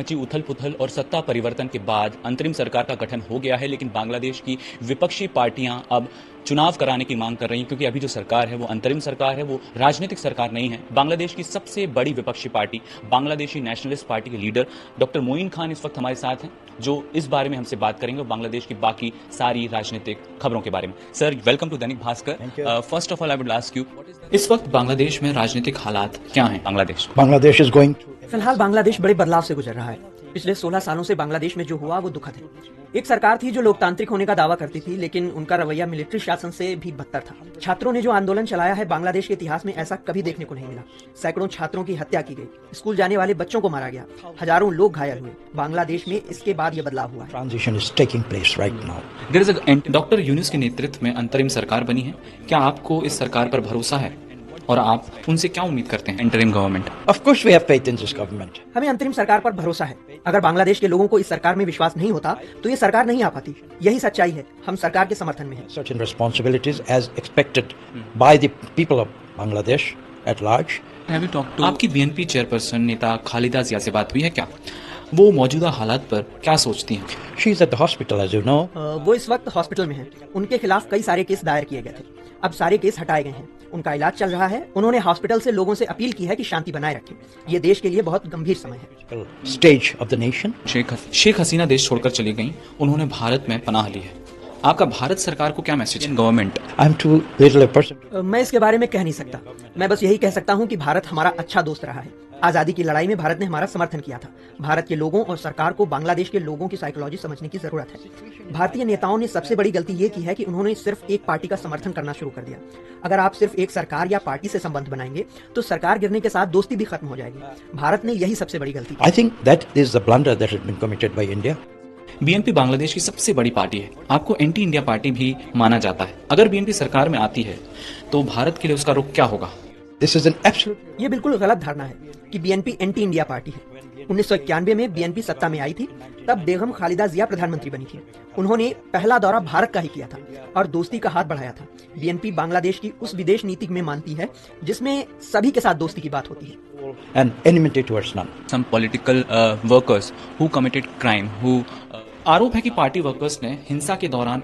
मची उथल पुथल और सत्ता परिवर्तन के बाद अंतरिम सरकार का गठन हो गया है, लेकिन बांग्लादेश की विपक्षी पार्टियां अब चुनाव कराने की मांग कर रही हैं, क्योंकि अभी जो सरकार है वो अंतरिम सरकार है, वो राजनीतिक सरकार नहीं है। बांग्लादेश की सबसे बड़ी विपक्षी पार्टी बांग्लादेशी नेशनलिस्ट पार्टी के लीडर डॉक्टर मोइन खान इस वक्त हमारे साथ हैं, जो इस बारे में हमसे बात करेंगे और बांग्लादेश की बाकी सारी राजनीतिक खबरों के बारे में। Sir, welcome to Dainik Bhaskar. First of all I would ask you, इस वक्त बांग्लादेश में राजनीतिक हालात क्या हैं? Bangladesh is going. फिलहाल बांग्लादेश बड़े बदलाव से गुजर रहा है। पिछले 16 सालों से बांग्लादेश में जो हुआ वो दुखद है। एक सरकार थी जो लोकतांत्रिक होने का दावा करती थी, लेकिन उनका रवैया मिलिट्री शासन से भी बदतर था। छात्रों ने जो आंदोलन चलाया है, बांग्लादेश के इतिहास में ऐसा कभी देखने को नहीं मिला। सैकड़ों छात्रों की हत्या की गई, स्कूल जाने वाले बच्चों को मारा गया, हजारों लोग घायल हुए। बांग्लादेश में इसके बाद ये बदलाव हुआ है। Transition is taking place right now. There is a doctor Yunus के नेतृत्व में अंतरिम सरकार बनी है। क्या आपको इस सरकार पर भरोसा है और आप उनसे क्या उम्मीद करते हैं? Interim government. Of course we have faith in this government. हमें अंतरिम सरकार पर भरोसा है। अगर बांग्लादेश के लोगों को इस सरकार में विश्वास नहीं होता तो ये सरकार नहीं आ पाती। यही सच्चाई है। हम सरकार के समर्थन में हैं। Certain responsibilities as expected by the people of Bangladesh at large. Have you talked to आपकी बीएनपी चेयरपर्सन नेता खालिदा जिया से बात हुई है क्या? वो मौजूदा हालात पर क्या सोचती हैं? She is at the hospital, as you know. वो इस वक्त हॉस्पिटल में हैं। उनके खिलाफ कई सारे केस दायर किए गए थे। अब सारे केस हटाए गए हैं। उनका इलाज चल रहा है। उन्होंने हॉस्पिटल से लोगों से अपील की है कि शांति बनाए रखें। ये देश के लिए बहुत गंभीर समय है। Stage of the nation. Sheikh Hasina देश छोड़कर चली गईं। उन्होंने भारत में पनाह ली है। आपका भारत सरकार को क्या मैसेज है? Government. I'm too little a person. मैं इसके बारे में कह नहीं सकता। मैं बस यही कह सकता हूँ कि भारत हमारा अच्छा दोस्त रहा है। आजादी की लड़ाई में भारत ने हमारा समर्थन किया था। भारत के लोगों और सरकार को बांग्लादेश के लोगों की साइकोलॉजी समझने की जरूरत है। भारतीय नेताओं ने सबसे बड़ी गलती ये की है कि उन्होंने सिर्फ एक पार्टी का समर्थन करना शुरू कर दिया। अगर आप सिर्फ एक सरकार या पार्टी से संबंध बनाएंगे तो सरकार गिरने के साथ दोस्ती भी खत्म हो जाएगी। भारत ने यही सबसे बड़ी गलती की। I think that is the blunder that has been committed by India. BNP Bangladesh की सबसे बड़ी पार्टी है। आपको एंटी इंडिया पार्टी भी माना जाता है। अगर बीएनपी सरकार में आती है तो भारत के लिए उसका रुख क्या होगा? This is an absolute. ये बिल्कुल गलत धारणा है कि बीएनपी एंटी इंडिया पार्टी है। 1991 में बीएनपी सत्ता में आई थी। तब बेगम खालिदा जिया प्रधानमंत्री बनी थी। उन्होंने पहला दौरा भारत का ही किया था और दोस्ती का हाथ बढ़ाया था। बीएनपी बांग्लादेश की उस विदेश नीति में मानती है जिसमें सभी के साथ दोस्ती की बात होती है। And enmity towards none. Some political workers who committed crime, who आरोप है कि पार्टी वर्कर्स ने हिंसा के दौरान